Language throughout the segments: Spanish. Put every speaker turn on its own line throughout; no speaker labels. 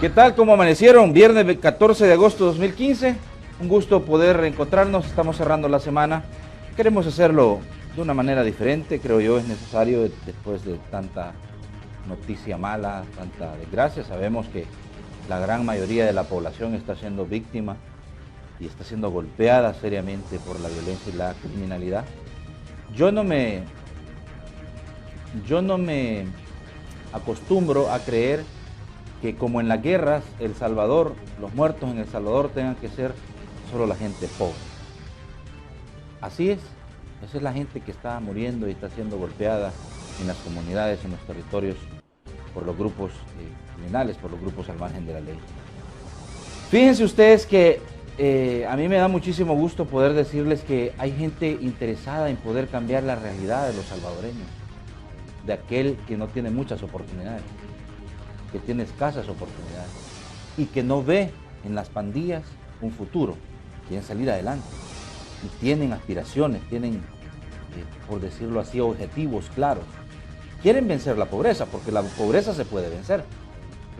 ¿Qué tal? ¿Cómo amanecieron? Viernes 14 de agosto de 2015. Un gusto poder reencontrarnos. Estamos cerrando la semana. Queremos hacerlo de una manera diferente, creo yo, es necesario después de tanta noticia mala, tanta desgracia. Sabemos que la gran mayoría de la población está siendo víctima y está siendo golpeada seriamente por la violencia y la criminalidad. Yo no me acostumbro a creer que como en las guerras, El Salvador, los muertos en El Salvador tengan que ser solo la gente pobre. Así es, esa es la gente que está muriendo y está siendo golpeada en las comunidades, en los territorios, por los grupos criminales, por los grupos al margen de la ley. Fíjense ustedes que a mí me da muchísimo gusto poder decirles que hay gente interesada en poder cambiar la realidad de los salvadoreños, de aquel que no tiene muchas oportunidades, que tiene escasas oportunidades y que no ve en las pandillas un futuro, quieren salir adelante y tienen aspiraciones, tienen, por decirlo así, objetivos claros. Quieren vencer la pobreza, porque la pobreza se puede vencer.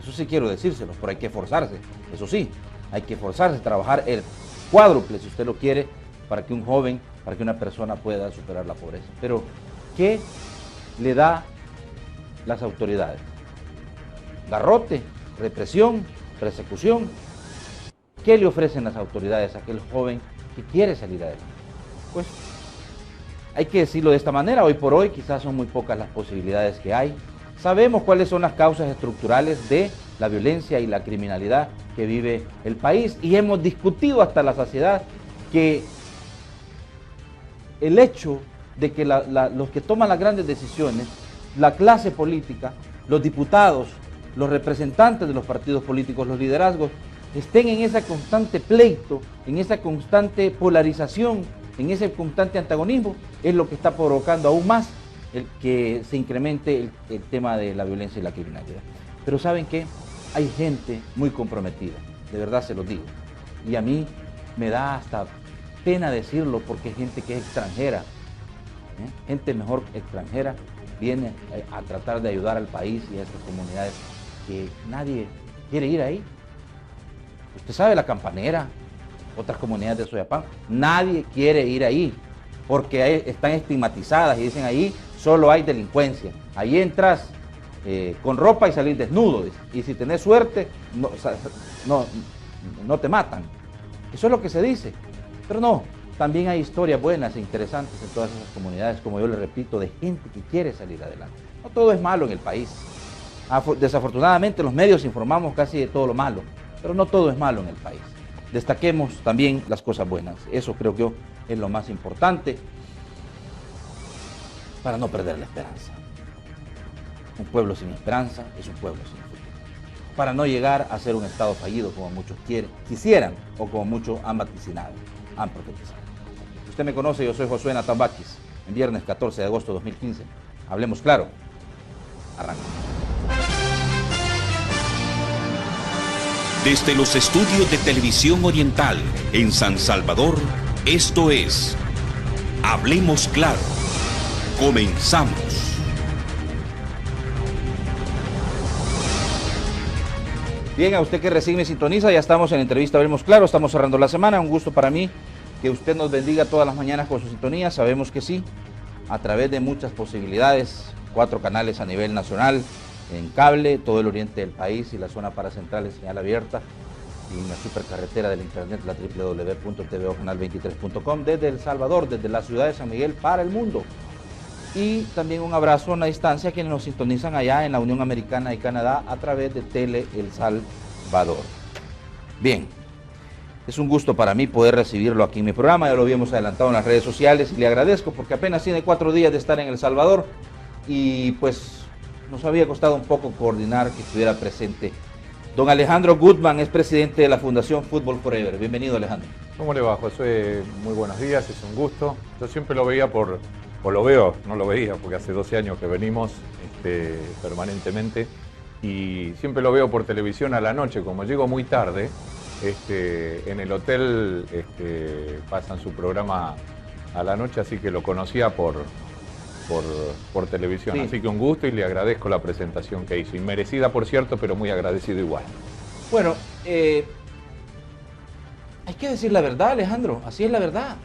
Eso sí quiero decírselo, pero hay que esforzarse. Eso sí, hay que esforzarse, trabajar el cuádruple, si usted lo quiere, para que un joven, para que una persona pueda superar la pobreza. Pero, ¿qué le da las autoridades? Garrote, represión, persecución. ¿Qué le ofrecen las autoridades a aquel joven que quiere salir adelante? Pues hay que decirlo de esta manera, hoy por hoy quizás son muy pocas las posibilidades que hay. Sabemos cuáles son las causas estructurales de la violencia y la criminalidad que vive el país y hemos discutido hasta la saciedad que el hecho de que los que toman las grandes decisiones, la clase política, los diputados, los representantes de los partidos políticos, los liderazgos, estén en ese constante pleito, en esa constante polarización, en ese constante antagonismo, es lo que está provocando aún más el que se incremente el tema de la violencia y la criminalidad. Pero ¿saben qué? Hay gente muy comprometida, de verdad se los digo. Y a mí me da hasta pena decirlo porque es gente que es extranjera, gente mejor extranjera, viene a tratar de ayudar al país y a estas comunidades que nadie quiere ir ahí. Usted sabe, La Campanera, otras comunidades de Soyapán, nadie quiere ir ahí porque están estigmatizadas y dicen ahí solo hay delincuencia. Ahí entras con ropa y salís desnudo y si tenés suerte no te matan. Eso es lo que se dice, pero no, también hay historias buenas e interesantes en todas esas comunidades, como yo les repito, de gente que quiere salir adelante. No todo es malo en el país. Desafortunadamente los medios informamos casi de todo lo malo, pero no todo es malo en el país. Destaquemos también las cosas buenas. Eso creo yo es lo más importante para no perder la esperanza. Un pueblo sin esperanza es un pueblo sin futuro. Para no llegar a ser un estado fallido como muchos quisieran o como muchos han vaticinado, han profetizado. Usted me conoce, yo soy Josué Natán Baquis. En viernes 14 de agosto de 2015. Hablemos claro. Arranca.
Desde los estudios de Televisión Oriental en San Salvador, esto es Hablemos Claro. Comenzamos.
Bien, a usted que recibe y sintoniza, ya estamos en la entrevista Hablemos Claro, estamos cerrando la semana. Un gusto para mí que usted nos bendiga todas las mañanas con su sintonía. Sabemos que sí, a través de muchas posibilidades, 4 canales a nivel nacional, en cable, todo el oriente del país y la zona paracentral en señal abierta y en la supercarretera del internet, la www.tvocanal23.com, desde El Salvador, desde la ciudad de San Miguel para el mundo. Y también un abrazo a una distancia a quienes nos sintonizan allá en la Unión Americana y Canadá a través de Tele El Salvador. Bien, es un gusto para mí poder recibirlo aquí en mi programa, ya lo habíamos adelantado en las redes sociales y le agradezco porque apenas tiene 4 días de estar en El Salvador y pues nos había costado un poco coordinar que estuviera presente. Don Alejandro Gutman es presidente de la Fundación Fútbol Forever. Bienvenido, Alejandro.
¿Cómo le va, José? Muy buenos días, es un gusto. Yo siempre lo veía o lo veo, no lo veía, porque hace 12 años que venimos permanentemente, y siempre lo veo por televisión a la noche. Como llego muy tarde, en el hotel pasan su programa a la noche, así que lo conocía por televisión. Sí. Así que un gusto y le agradezco la presentación que hizo. Inmerecida, por cierto, pero muy agradecido igual.
Bueno, hay que decir la verdad, Alejandro, así es la verdad.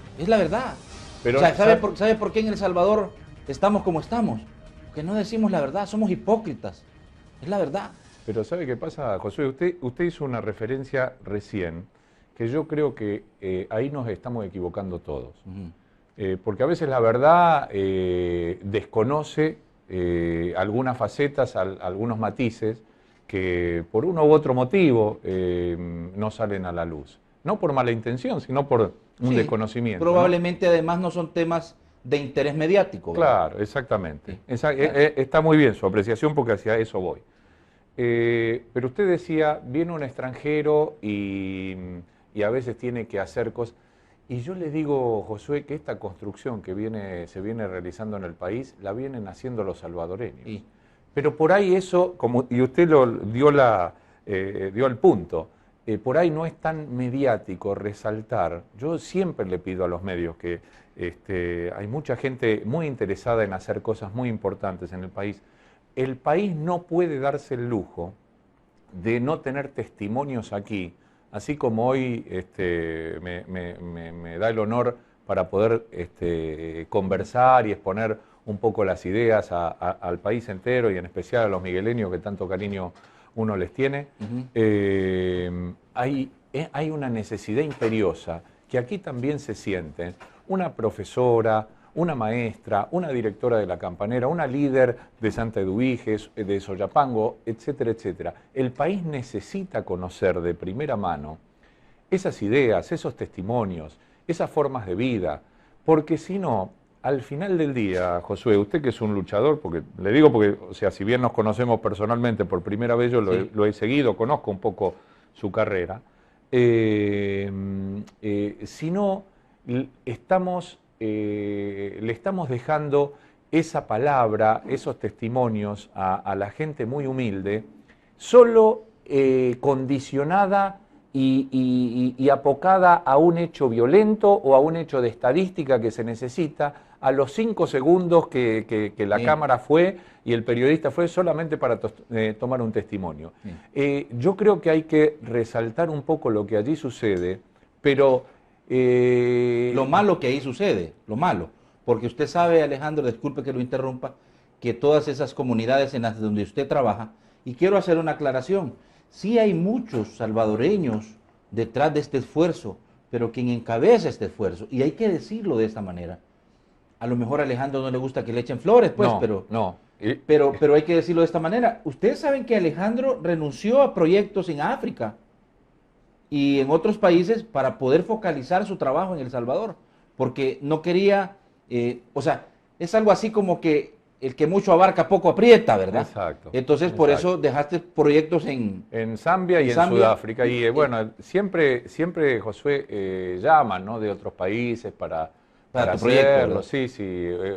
Pero,
O sea, ¿sabe por qué en El Salvador estamos como estamos? Porque no decimos la verdad, somos hipócritas, es la verdad.
Pero ¿sabe qué pasa, Josué? Usted hizo una referencia recién que yo creo que ahí nos estamos equivocando todos. Porque a veces la verdad desconoce algunas facetas, algunos matices que por uno u otro motivo no salen a la luz. No por mala intención, sino por un desconocimiento.
Probablemente además no son temas de interés mediático, ¿verdad?
Claro, exactamente. Está muy bien su apreciación porque hacia eso voy. Pero usted decía, viene un extranjero y a veces tiene que hacer cosas. Y yo le digo, Josué, que esta construcción que se viene realizando en el país, la vienen haciendo los salvadoreños.
Sí.
Pero por ahí eso, y usted dio el punto, por ahí no es tan mediático resaltar. Yo siempre le pido a los medios que hay mucha gente muy interesada en hacer cosas muy importantes en el país. El país no puede darse el lujo de no tener testimonios aquí, así como hoy me da el honor para poder conversar y exponer un poco las ideas al país entero y en especial a los migueleños que tanto cariño uno les tiene. Hay una necesidad imperiosa que aquí también se siente. Una profesora, una maestra, una directora de la Campanera, una líder de Santa Eduviges, de Soyapango, etcétera, etcétera. El país necesita conocer de primera mano esas ideas, esos testimonios, esas formas de vida, porque si no, al final del día, Josué, usted que es un luchador, porque le digo porque, o sea, si bien nos conocemos personalmente por primera vez, yo lo he seguido, conozco un poco su carrera, si no, le estamos dejando esa palabra, esos testimonios a la gente muy humilde, solo condicionada y apocada a un hecho violento o a un hecho de estadística que se necesita a los 5 segundos que la cámara fue y el periodista fue solamente para tomar un testimonio. Yo creo que hay que resaltar un poco lo que allí sucede, pero...
Lo malo que ahí sucede, lo malo. Porque usted sabe, Alejandro, disculpe que lo interrumpa, que todas esas comunidades en las donde usted trabaja, y quiero hacer una aclaración, sí hay muchos salvadoreños detrás de este esfuerzo, pero quien encabeza este esfuerzo, y hay que decirlo de esta manera, a lo mejor a Alejandro no le gusta que le echen flores, pues, pero hay que decirlo de esta manera. Ustedes saben que Alejandro renunció a proyectos en África y en otros países para poder focalizar su trabajo en El Salvador, porque no quería, o sea, es algo así como que el que mucho abarca poco aprieta, ¿verdad?
Exacto.
Entonces, por eso dejaste proyectos en
Zambia y en Sudáfrica. Y bueno, siempre Josué, llaman, ¿no?, de otros países para hacerlo. Sí,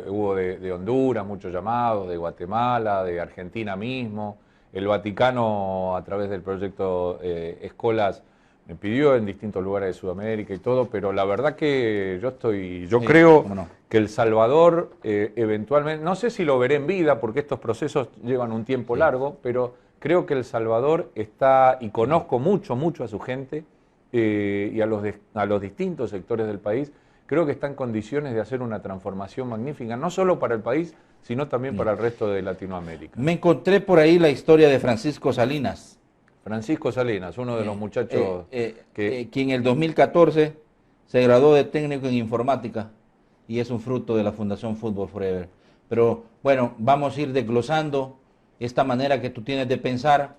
hubo de Honduras muchos llamados, de Guatemala, de Argentina mismo. El Vaticano, a través del proyecto Escolas, me pidió en distintos lugares de Sudamérica y todo, pero la verdad que yo creo que El Salvador eventualmente, no sé si lo veré en vida, porque estos procesos llevan un tiempo largo, pero creo que El Salvador está, y conozco mucho a su gente y a los distintos sectores del país, creo que está en condiciones de hacer una transformación magnífica, no solo para el país, sino también para el resto de Latinoamérica.
Me encontré por ahí la historia de Francisco Salinas.
Francisco Salinas, uno de los muchachos
que en el 2014 se graduó de técnico en informática y es un fruto de la Fundación Football Forever. Pero bueno, vamos a ir desglosando esta manera que tú tienes de pensar,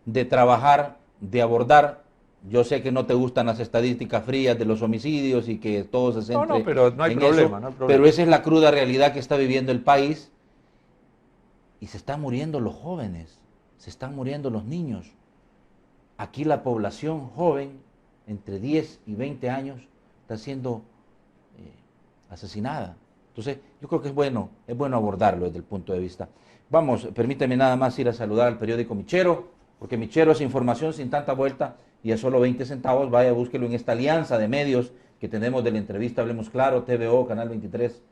de trabajar, de abordar. Yo sé que no te gustan las estadísticas frías de los homicidios y que todo se centre
No, pero no hay problema, no hay problema.
Pero esa es la cruda realidad que está viviendo el país y se están muriendo los jóvenes, se están muriendo los niños. Aquí la población joven, entre 10 y 20 años, está siendo asesinada. Entonces, yo creo que es bueno abordarlo desde el punto de vista. Vamos, permíteme nada más ir a saludar al periódico Michero, porque Michero es información sin tanta vuelta y a solo 20 centavos. Vaya, búsquelo en esta alianza de medios que tenemos de la entrevista Hablemos Claro, TVO, Canal 23,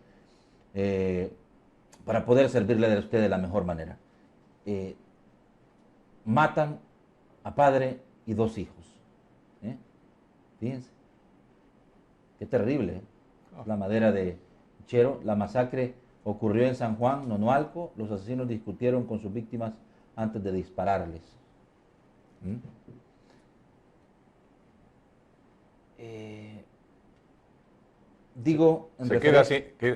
para poder servirle a usted de la mejor manera. Matan a padre y 2 hijos. Fíjense. Qué terrible, ¿eh? La madera de Chero. La masacre ocurrió en San Juan, Nonualco. Los asesinos discutieron con sus víctimas antes de dispararles. Digo,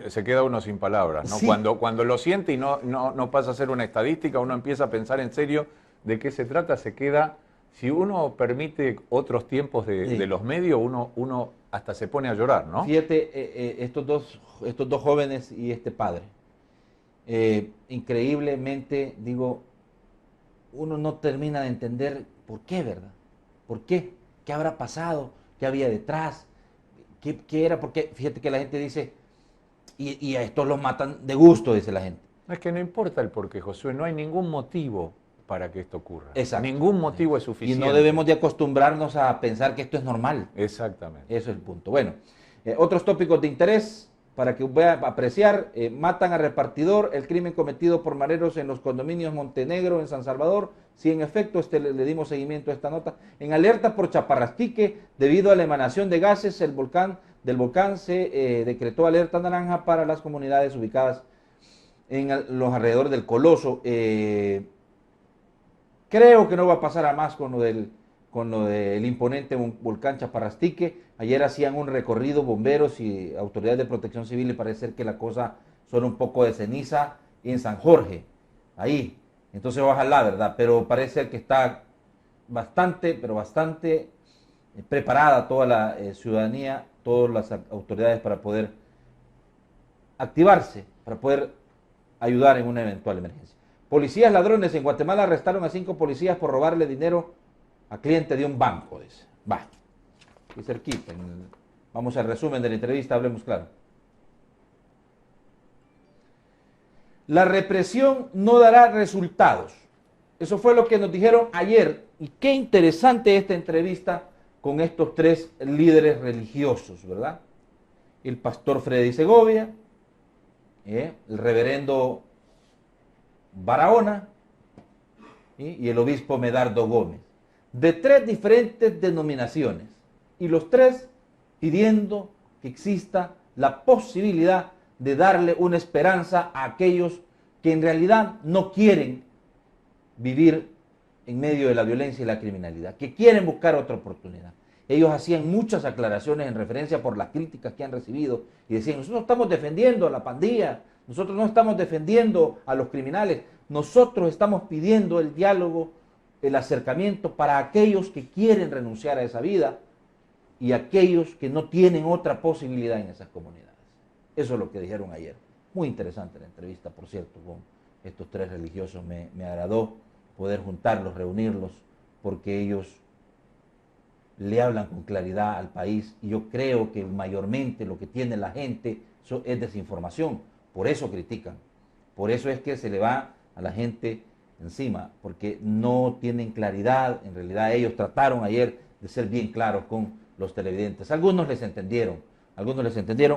se queda uno sin palabras, ¿no?
Sí.
Cuando lo siente y no pasa a ser una estadística, uno empieza a pensar en serio de qué se trata, se queda. Si uno permite otros tiempos de los medios, uno hasta se pone a llorar, ¿no?
Fíjate, estos dos jóvenes y este padre. Increíblemente, digo, uno no termina de entender por qué, ¿verdad? ¿Por qué? ¿Qué habrá pasado? ¿Qué había detrás? ¿Qué era? Porque fíjate que la gente dice, y a estos los matan de gusto, dice la gente.
Es que no importa el porqué, Josué, no hay ningún motivo para que esto ocurra.
Exacto.
Ningún motivo es suficiente.
Y no debemos de acostumbrarnos a pensar que esto es normal.
Exactamente.
Eso es el punto. Bueno, otros tópicos de interés para que puedan apreciar. Matan a repartidor, el crimen cometido por mareros en los condominios Montenegro en San Salvador. Sí, en efecto, le dimos seguimiento a esta nota. En alerta por Chaparrastique, debido a la emanación de gases del volcán se decretó alerta naranja para las comunidades ubicadas en los alrededores del Coloso. Creo que no va a pasar a más con lo del imponente volcán Chaparrastique. Ayer hacían un recorrido bomberos y autoridades de protección civil y parece ser que la cosa son un poco de ceniza en San Jorge, ahí. Entonces ojalá, ¿verdad? Pero parece ser que está bastante preparada toda la ciudadanía, todas las autoridades para poder activarse, para poder ayudar en una eventual emergencia. Policías ladrones en Guatemala arrestaron a 5 policías por robarle dinero a cliente de un banco, dice. Va, aquí cerquita. Vamos al resumen de la entrevista, hablemos claro. La represión no dará resultados. Eso fue lo que nos dijeron ayer. Y qué interesante esta entrevista con estos 3 líderes religiosos, ¿verdad? El pastor Freddy Segovia, el reverendo Barahona y el obispo Medardo Gómez, de 3 diferentes denominaciones, y los 3 pidiendo que exista la posibilidad de darle una esperanza a aquellos que en realidad no quieren vivir en medio de la violencia y la criminalidad, que quieren buscar otra oportunidad. Ellos hacían muchas aclaraciones en referencia por las críticas que han recibido y decían, nosotros estamos defendiendo a la pandilla, nosotros no estamos defendiendo a los criminales, nosotros estamos pidiendo el diálogo, el acercamiento para aquellos que quieren renunciar a esa vida y aquellos que no tienen otra posibilidad en esas comunidades. Eso es lo que dijeron ayer. Muy interesante la entrevista, por cierto, con estos 3 religiosos. Me agradó poder juntarlos, reunirlos, porque ellos le hablan con claridad al país y yo creo que mayormente lo que tiene la gente es desinformación. Por eso critican, por eso es que se le va a la gente encima, porque no tienen claridad. En realidad ellos trataron ayer de ser bien claros con los televidentes. Algunos les entendieron,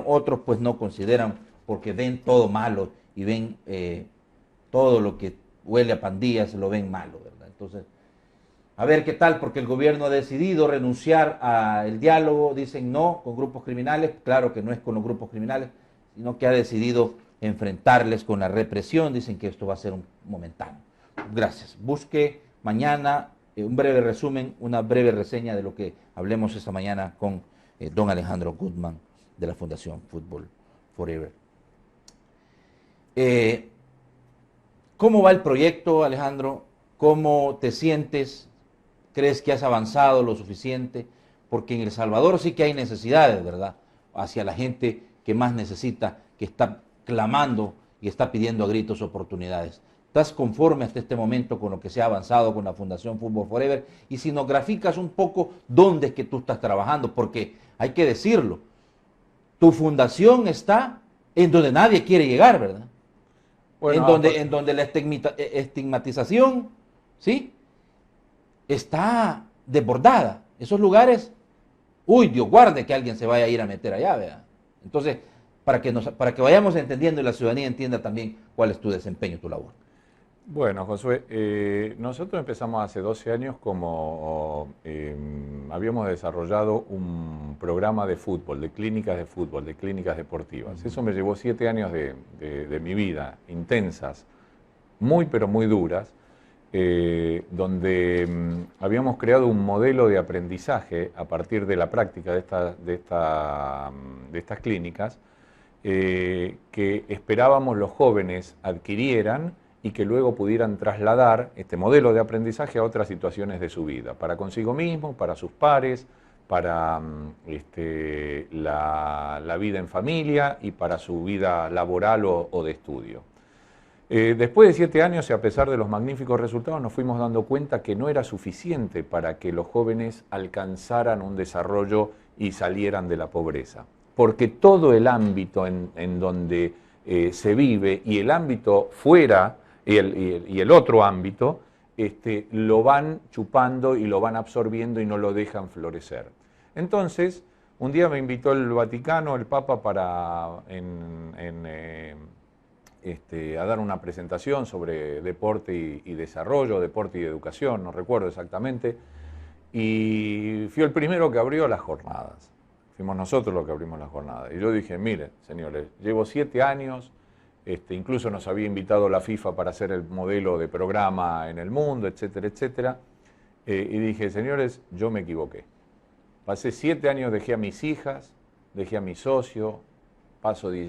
otros pues no consideran, porque ven todo malo y ven todo lo que huele a pandillas, lo ven malo, ¿verdad? Entonces, a ver qué tal, porque el gobierno ha decidido renunciar al diálogo, dicen no con grupos criminales. Claro que no es con los grupos criminales, sino que ha decidido enfrentarles con la represión. Dicen que esto va a ser un momentáneo. Gracias. Busque mañana un breve resumen, una breve reseña de lo que hablemos esta mañana con don Alejandro Gutman de la Fundación Fútbol Forever. ¿Cómo va el proyecto, Alejandro? ¿Cómo te sientes? ¿Crees que has avanzado lo suficiente? Porque en El Salvador sí que hay necesidades, ¿verdad? Hacia la gente que más necesita, que está clamando y está pidiendo a gritos oportunidades. ¿Estás conforme hasta este momento con lo que se ha avanzado con la Fundación Fútbol Forever? Y si nos graficas un poco dónde es que tú estás trabajando, porque hay que decirlo, tu fundación está en donde nadie quiere llegar, ¿verdad? Bueno, en donde la estigmatización, ¿sí?, está desbordada. Esos lugares, uy, Dios guarde que alguien se vaya a ir a meter allá, ¿verdad? Entonces, para que vayamos entendiendo y la ciudadanía entienda también cuál es tu desempeño, tu labor.
Bueno, Josué, nosotros empezamos hace 12 años como habíamos desarrollado un programa de fútbol, de clínicas de fútbol, de clínicas deportivas. Eso me llevó 7 años de mi vida, intensas, muy pero muy duras, donde habíamos creado un modelo de aprendizaje a partir de la práctica de estas clínicas que esperábamos los jóvenes adquirieran y que luego pudieran trasladar este modelo de aprendizaje a otras situaciones de su vida, para consigo mismo, para sus pares, para la vida en familia y para su vida laboral o de estudio. Después de 7 años y a pesar de los magníficos resultados nos fuimos dando cuenta que no era suficiente para que los jóvenes alcanzaran un desarrollo y salieran de la pobreza, porque todo el ámbito en donde se vive y el ámbito fuera y el otro ámbito lo van chupando y lo van absorbiendo y no lo dejan florecer. Entonces, un día me invitó el Vaticano, el Papa, a dar una presentación sobre deporte y desarrollo, deporte y educación, no recuerdo exactamente, y fui el primero que abrió las jornadas. Fuimos nosotros los que abrimos las jornadas. Y yo dije, miren, señores, llevo 7 años, incluso nos había invitado la FIFA para hacer el modelo de programa en el mundo, etcétera, etcétera. Y dije, señores, yo me equivoqué. Pasé 7 años, dejé a mis hijas, dejé a mi socio, paso de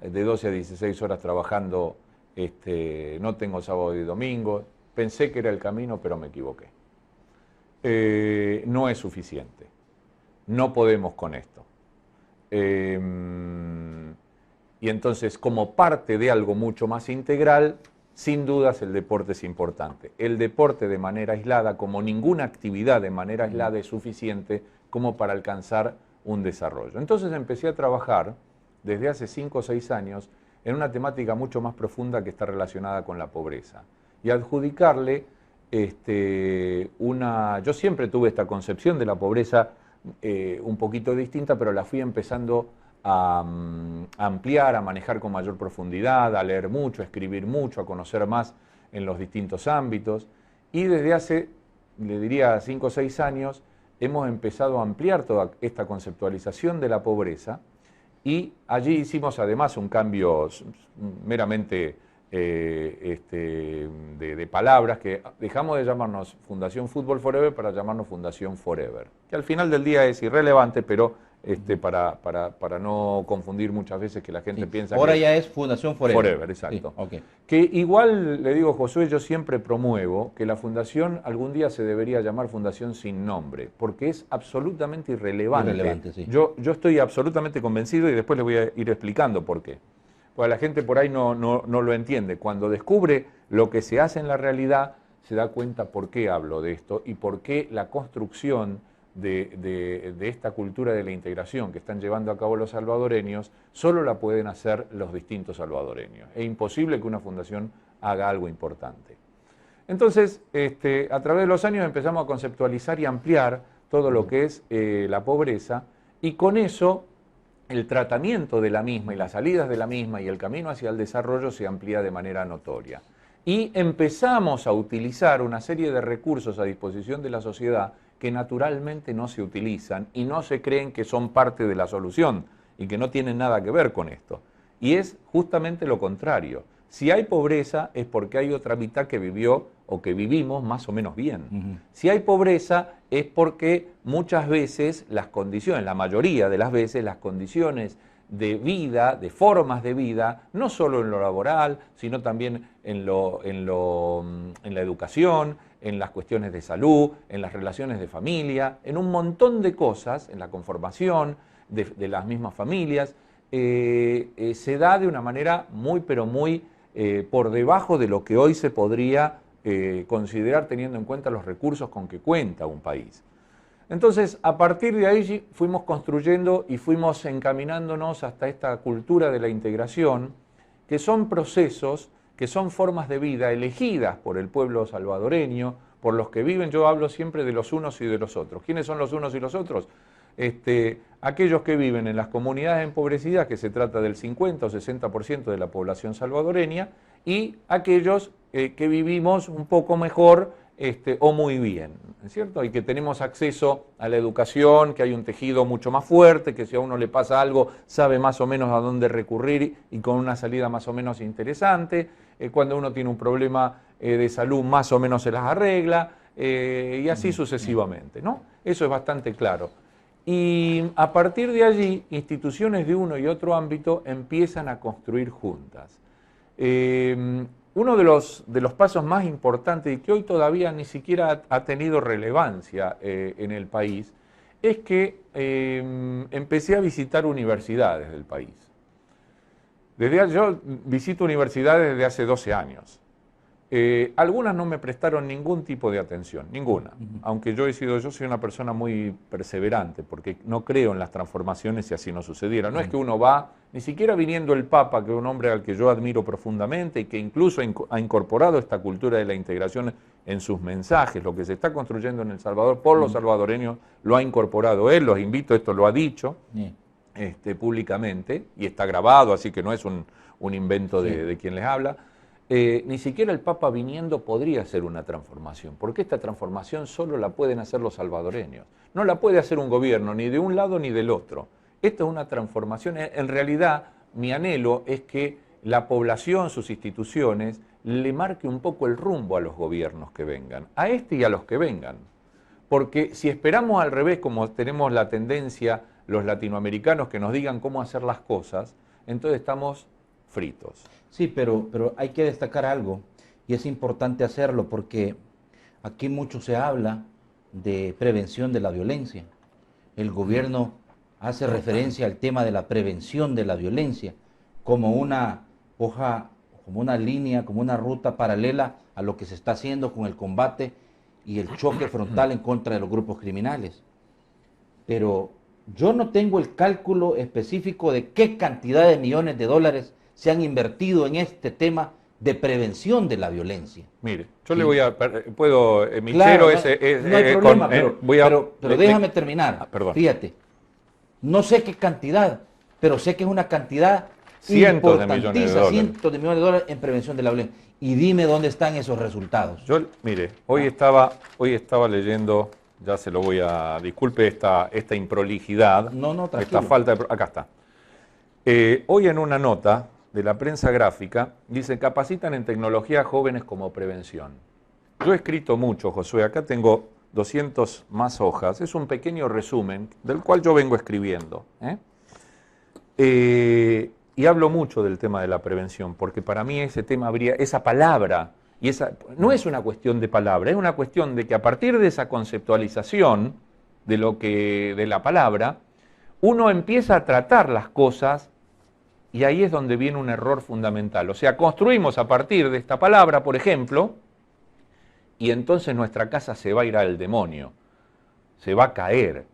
12 a 16 horas trabajando, no tengo sábado y domingo. Pensé que era el camino, pero me equivoqué. No es suficiente. No podemos con esto. Y entonces, como parte de algo mucho más integral, sin dudas el deporte es importante. El deporte de manera aislada, como ninguna actividad de manera aislada, es suficiente como para alcanzar un desarrollo. Entonces empecé a trabajar desde hace 5 o 6 años en una temática mucho más profunda que está relacionada con la pobreza. Y adjudicarle yo siempre tuve esta concepción de la pobreza un poquito distinta, pero la fui empezando a ampliar, a manejar con mayor profundidad, a leer mucho, a escribir mucho, a conocer más en los distintos ámbitos. Y desde hace, le diría, 5 o 6 años, hemos empezado a ampliar toda esta conceptualización de la pobreza y allí hicimos además un cambio meramente de palabras, que dejamos de llamarnos Fundación Fútbol Forever para llamarnos Fundación Forever, que al final del día es irrelevante, pero para no confundir muchas veces que la gente piensa
ahora
que
ya es Fundación Forever.
Forever, exacto.
Sí, okay.
Que igual, le digo, Josué, yo siempre promuevo que la fundación algún día se debería llamar Fundación Sin Nombre, porque es absolutamente irrelevante.
Sí.
Yo estoy absolutamente convencido y después les voy a ir explicando por qué. Porque la gente por ahí no lo entiende. Cuando descubre lo que se hace en la realidad, se da cuenta por qué hablo de esto y por qué la construcción de esta cultura de la integración que están llevando a cabo los salvadoreños, solo la pueden hacer los distintos salvadoreños. Es imposible que una fundación haga algo importante. Entonces, a través de los años empezamos a conceptualizar y ampliar todo lo que es la pobreza, y con eso el tratamiento de la misma y las salidas de la misma y el camino hacia el desarrollo se amplía de manera notoria. Y empezamos a utilizar una serie de recursos a disposición de la sociedad que naturalmente no se utilizan y no se creen que son parte de la solución y que no tienen nada que ver con esto. Y es justamente lo contrario. Si hay pobreza es porque hay otra mitad que vivió o que vivimos más o menos bien. Si hay pobreza es porque muchas veces las condiciones, la mayoría de las veces, las condiciones de vida, de formas de vida, no solo en lo laboral, sino también en la educación, en las cuestiones de salud, en las relaciones de familia, en un montón de cosas, en la conformación de las mismas familias, se da de una manera muy, pero muy por debajo de lo que hoy se podría considerar teniendo en cuenta los recursos con que cuenta un país. Entonces, a partir de ahí fuimos construyendo y fuimos encaminándonos hasta esta cultura de la integración, que son procesos, que son formas de vida elegidas por el pueblo salvadoreño, por los que viven. Yo hablo siempre de los unos y de los otros. ¿Quiénes son los unos y los otros? Aquellos que viven en las comunidades empobrecidas, que se trata del 50 o 60% de la población salvadoreña, y aquellos que vivimos un poco mejor o muy bien, ¿es cierto? Y que tenemos acceso a la educación, que hay un tejido mucho más fuerte, que si a uno le pasa algo sabe más o menos a dónde recurrir y con una salida más o menos interesante. Cuando uno tiene un problema de salud más o menos se las arregla y así sucesivamente, ¿no? Eso es bastante claro. Y a partir de allí, instituciones de uno y otro ámbito empiezan a construir juntas. Uno de los pasos más importantes y que hoy todavía ni siquiera ha tenido relevancia en el país es que empecé a visitar universidades del país. Yo visito universidades desde hace 12 años. Algunas no me prestaron ningún tipo de atención, ninguna. Aunque yo soy una persona muy perseverante, porque no creo en las transformaciones si así no sucediera. No es que uno va, ni siquiera viniendo el Papa, que es un hombre al que yo admiro profundamente y que incluso ha incorporado esta cultura de la integración en sus mensajes, lo que se está construyendo en El Salvador por los salvadoreños, lo ha incorporado él, los invito, esto lo ha dicho públicamente, y está grabado, así que no es un invento de quien les habla. Ni siquiera el Papa viniendo podría hacer una transformación, porque esta transformación solo la pueden hacer los salvadoreños. No la puede hacer un gobierno, ni de un lado ni del otro. Esta es una transformación. En realidad, mi anhelo es que la población, sus instituciones, le marque un poco el rumbo a los gobiernos que vengan, a este y a los que vengan. Porque si esperamos al revés, como tenemos la tendencia los latinoamericanos que nos digan cómo hacer las cosas, entonces estamos fritos.
Sí, pero hay que destacar algo, y es importante hacerlo porque aquí mucho se habla de prevención de la violencia. El gobierno hace referencia al tema de la prevención de la violencia como una hoja, como una línea, como una ruta paralela a lo que se está haciendo con el combate y el choque frontal en contra de los grupos criminales. Pero yo no tengo el cálculo específico de qué cantidad de millones de dólares se han invertido en este tema de prevención de la violencia.
Mire, yo le voy a... Puedo... Mi
claro,
cero
no hay problema, pero déjame terminar.
Perdón.
Fíjate, no sé qué cantidad, pero sé que es una cantidad
cientos de millones de dólares.
Cientos de millones de dólares en prevención de la violencia. Y dime dónde están esos resultados.
Mire, hoy estaba leyendo, ya se lo voy a... Disculpe esta improlijidad.
No, tranquilo.
Esta falta de... Acá está. Hoy en una nota de la prensa gráfica, dice, capacitan en tecnología a jóvenes como prevención. Yo he escrito mucho, Josué, acá tengo 200 más hojas, es un pequeño resumen del cual yo vengo escribiendo. Y hablo mucho del tema de la prevención, porque para mí ese tema esa palabra, no es una cuestión de palabra, es una cuestión de que a partir de esa conceptualización de la palabra, uno empieza a tratar las cosas. Y ahí es donde viene un error fundamental. O sea, construimos a partir de esta palabra, por ejemplo, y entonces nuestra casa se va a ir al demonio, se va a caer,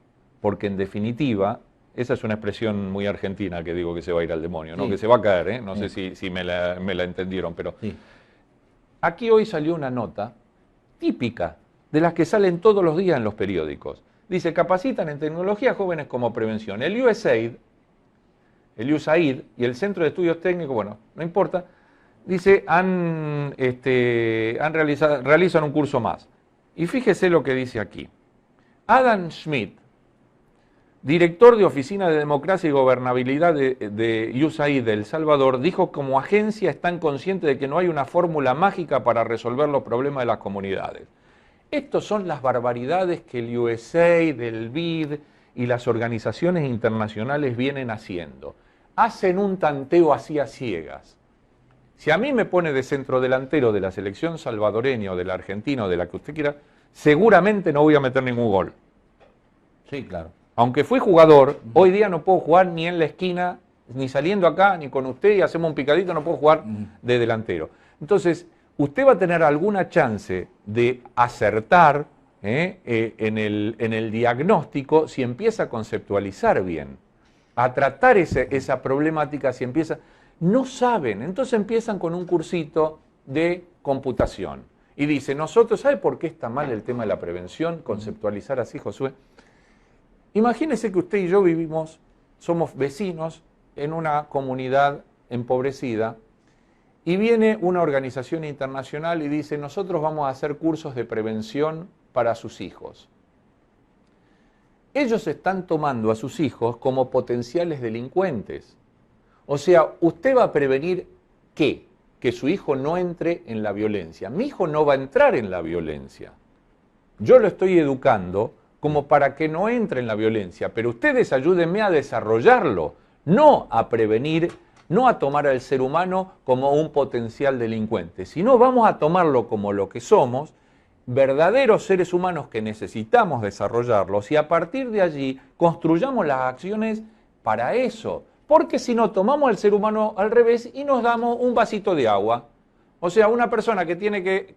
porque en definitiva, esa es una expresión muy argentina que digo que se va a ir al demonio, ¿no? Sí. Que se va a caer, ¿eh? No sé si me la entendieron, pero sí. Aquí hoy salió una nota típica, de las que salen todos los días en los periódicos. Dice, capacitan en tecnología jóvenes como prevención. El USAID y el Centro de Estudios Técnicos, bueno, no importa, dice, realizan un curso más. Y fíjese lo que dice aquí. Adam Schmidt, director de Oficina de Democracia y Gobernabilidad de USAID de El Salvador, dijo que como agencia están conscientes de que no hay una fórmula mágica para resolver los problemas de las comunidades. Estas son las barbaridades que el USAID, el BID y las organizaciones internacionales vienen haciendo. Hacen un tanteo así a ciegas. Si a mí me pone de centrodelantero de la selección salvadoreña o de la Argentina o de la que usted quiera, seguramente no voy a meter ningún gol.
Sí, claro.
Aunque fui jugador, hoy día no puedo jugar ni en la esquina, ni saliendo acá, ni con usted y hacemos un picadito, no puedo jugar de delantero. Entonces, usted va a tener alguna chance de acertar en el diagnóstico si empieza a conceptualizar bien, a tratar esa problemática, si empieza... No saben, entonces empiezan con un cursito de computación. Y dice, nosotros, ¿sabe por qué está mal el tema de la prevención? Conceptualizar así, Josué. Imagínese que usted y yo somos vecinos en una comunidad empobrecida, Y viene una organización internacional y dice, nosotros vamos a hacer cursos de prevención para sus hijos. Ellos están tomando a sus hijos como potenciales delincuentes. O sea, usted va a prevenir ¿qué? Que su hijo no entre en la violencia. Mi hijo no va a entrar en la violencia. Yo lo estoy educando como para que no entre en la violencia, pero ustedes ayúdenme a desarrollarlo, no a prevenir, no a tomar al ser humano como un potencial delincuente, sino vamos a tomarlo como lo que somos, verdaderos seres humanos que necesitamos desarrollarlos, y a partir de allí construyamos las acciones para eso. Porque si no, tomamos al ser humano al revés y nos damos un vasito de agua. O sea, una persona que tiene que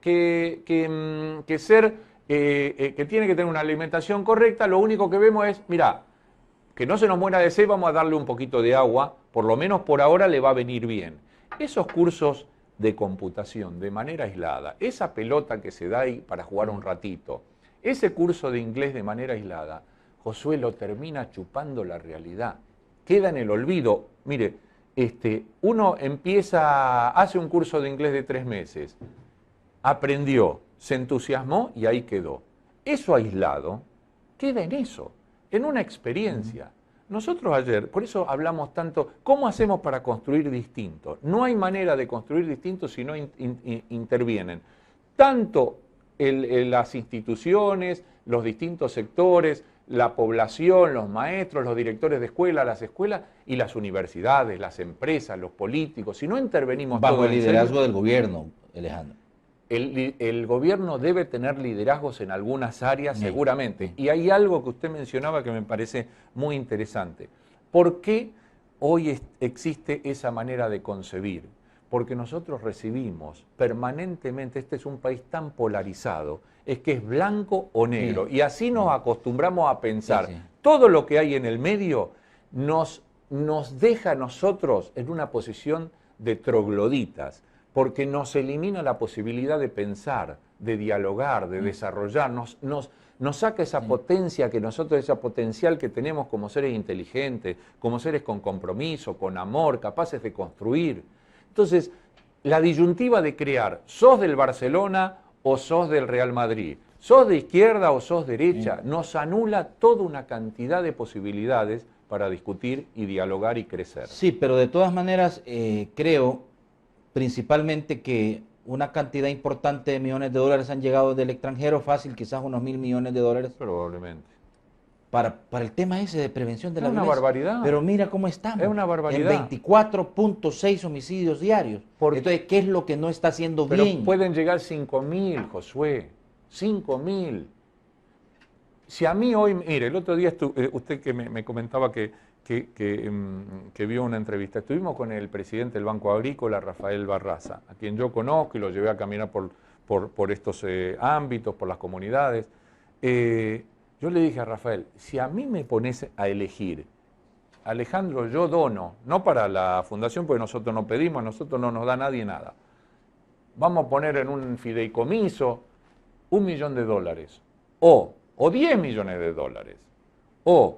tiene que tener una alimentación correcta, lo único que vemos es, mira, que no se nos muera de sed, vamos a darle un poquito de agua, por lo menos por ahora le va a venir bien. Esos cursos de computación de manera aislada, esa pelota que se da ahí para jugar un ratito, ese curso de inglés de manera aislada, Josué lo termina chupando la realidad. Queda en el olvido. Mire, uno hace un curso de inglés de 3 meses, aprendió, se entusiasmó y ahí quedó. Eso aislado queda en eso, en una experiencia. Nosotros ayer, por eso hablamos tanto, ¿cómo hacemos para construir distinto? No hay manera de construir distinto si no intervienen tanto las instituciones, los distintos sectores, la población, los maestros, los directores de escuela, las escuelas y las universidades, las empresas, los políticos. Si no intervenimos
bajo el liderazgo del gobierno, Alejandro.
El gobierno debe tener liderazgos en algunas áreas, seguramente. Y hay algo que usted mencionaba que me parece muy interesante. ¿Por qué hoy existe esa manera de concebir? Porque nosotros recibimos permanentemente, este es un país tan polarizado, es que es blanco o negro. Y así nos acostumbramos a pensar. Todo lo que hay en el medio nos deja a nosotros en una posición de trogloditas, porque nos elimina la posibilidad de pensar, de dialogar, de desarrollar, nos saca esa potencia que nosotros, esa potencial que tenemos como seres inteligentes, como seres con compromiso, con amor, capaces de construir. Entonces, la disyuntiva de crear, ¿sos del Barcelona o sos del Real Madrid? ¿Sos de izquierda o sos derecha? Nos anula toda una cantidad de posibilidades para discutir y dialogar y crecer.
Sí, pero de todas maneras creo principalmente que una cantidad importante de millones de dólares han llegado del extranjero, fácil, quizás unos 1.000 millones de dólares.
Probablemente.
Para el tema ese de prevención de la violencia.
Es una barbaridad.
Pero mira cómo estamos.
Es una barbaridad.
En 24.6 homicidios diarios. Entonces, ¿qué es lo que no está haciendo
pero
bien?
Pueden llegar 5.000, Josué. 5.000. Si a mí hoy, mire, el otro día usted que me comentaba que vio una entrevista, estuvimos con el presidente del Banco Agrícola, Rafael Barraza, a quien yo conozco y lo llevé a caminar por estos ámbitos, por las comunidades. Yo le dije a Rafael, si a mí me pones a elegir, Alejandro, yo dono, no para la fundación porque nosotros no pedimos, a nosotros no nos da nadie nada. Vamos a poner en un fideicomiso $1 millón o 10 millones de dólares, o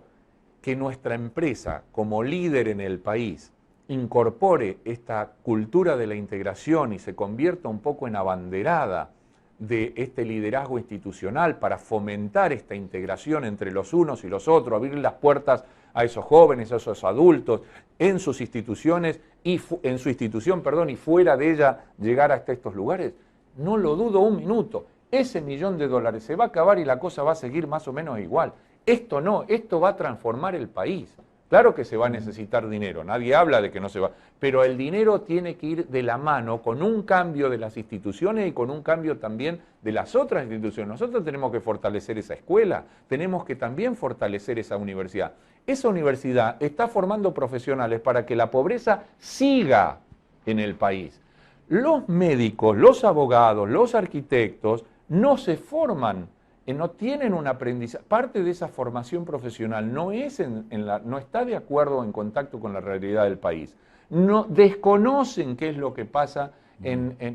que nuestra empresa como líder en el país incorpore esta cultura de la integración y se convierta un poco en abanderada de este liderazgo institucional para fomentar esta integración entre los unos y los otros, abrir las puertas a esos jóvenes, a esos adultos, en sus instituciones y y fuera de ella llegar hasta estos lugares. No lo dudo un minuto. Ese $1 millón se va a acabar y la cosa va a seguir más o menos igual. Esto no, esto va a transformar el país. Claro que se va a necesitar dinero, nadie habla de que no se va, pero el dinero tiene que ir de la mano con un cambio de las instituciones y con un cambio también de las otras instituciones. Nosotros tenemos que fortalecer esa escuela, tenemos que también fortalecer esa universidad. Esa universidad está formando profesionales para que la pobreza siga en el país. Los médicos, los abogados, los arquitectos no se forman, no tienen un aprendizaje. Parte de esa formación profesional no está de acuerdo en contacto con la realidad del país. No, desconocen qué es lo que pasa,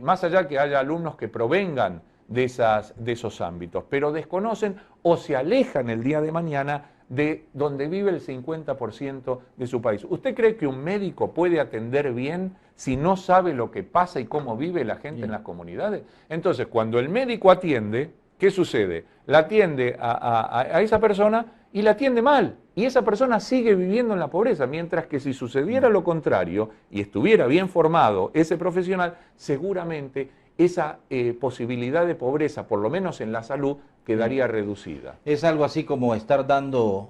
más allá que haya alumnos que provengan de esos ámbitos, pero desconocen o se alejan el día de mañana de donde vive el 50% de su país. ¿Usted cree que un médico puede atender bien si no sabe lo que pasa y cómo vive la gente en las comunidades? Entonces, cuando el médico atiende, ¿qué sucede? La atiende a esa persona y la atiende mal. Y esa persona sigue viviendo en la pobreza, mientras que si sucediera lo contrario y estuviera bien formado ese profesional, seguramente esa posibilidad de pobreza, por lo menos en la salud, quedaría reducida.
Es algo así como estar dando,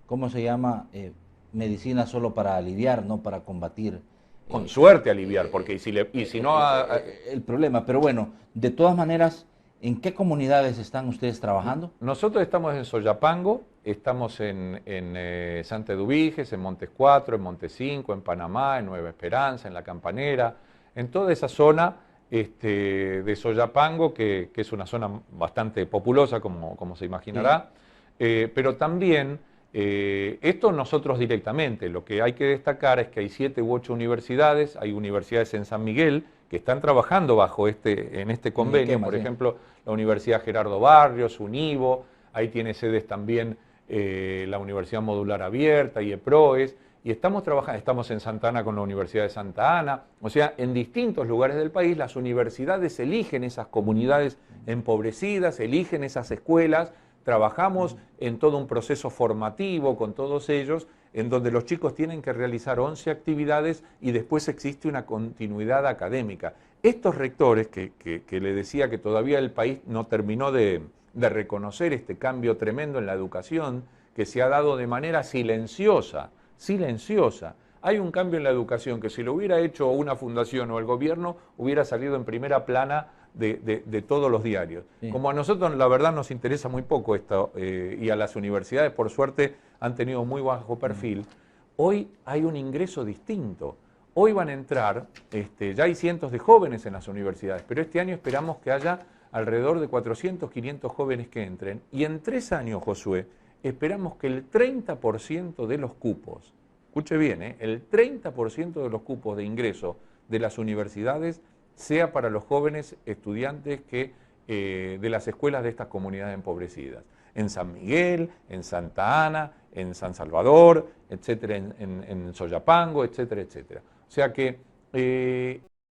¿cómo se llama? Medicina solo para aliviar, no para combatir.
Con suerte aliviar, porque si no...
el problema. Pero bueno, de todas maneras, ¿en qué comunidades están ustedes trabajando?
Nosotros estamos en Soyapango, estamos en Santa Eduviges, en Montes 4, en Montes 5, en Panamá, en Nueva Esperanza, en La Campanera, en toda esa zona de Soyapango, que es una zona bastante populosa, como se imaginará, pero también, esto nosotros directamente, lo que hay que destacar es que hay 7 u 8 universidades, hay universidades en San Miguel, que están trabajando en este convenio, por ejemplo, la Universidad Gerardo Barrios, UNIVO, ahí tiene sedes también la Universidad Modular Abierta y EPROES, y estamos en Santa Ana con la Universidad de Santa Ana, o sea, en distintos lugares del país las universidades eligen esas comunidades empobrecidas, eligen esas escuelas, trabajamos en todo un proceso formativo con todos ellos, en donde los chicos tienen que realizar 11 actividades y después existe una continuidad académica. Estos rectores, que le decía que todavía el país no terminó de reconocer este cambio tremendo en la educación, que se ha dado de manera silenciosa. Hay un cambio en la educación que si lo hubiera hecho una fundación o el gobierno, hubiera salido en primera plana de todos los diarios. Sí. Como a nosotros la verdad nos interesa muy poco esto, y a las universidades por suerte han tenido muy bajo perfil, hoy hay un ingreso distinto. Hoy van a entrar, ya hay cientos de jóvenes en las universidades, pero este año esperamos que haya alrededor de 400, 500 jóvenes que entren, y en 3 años, Josué, esperamos que el 30% de los cupos, escuche bien, el 30% de los cupos de ingreso de las universidades sea para los jóvenes estudiantes de las escuelas de estas comunidades empobrecidas. En San Miguel, en Santa Ana, en San Salvador, etcétera, en Soyapango, etcétera, etcétera. O sea que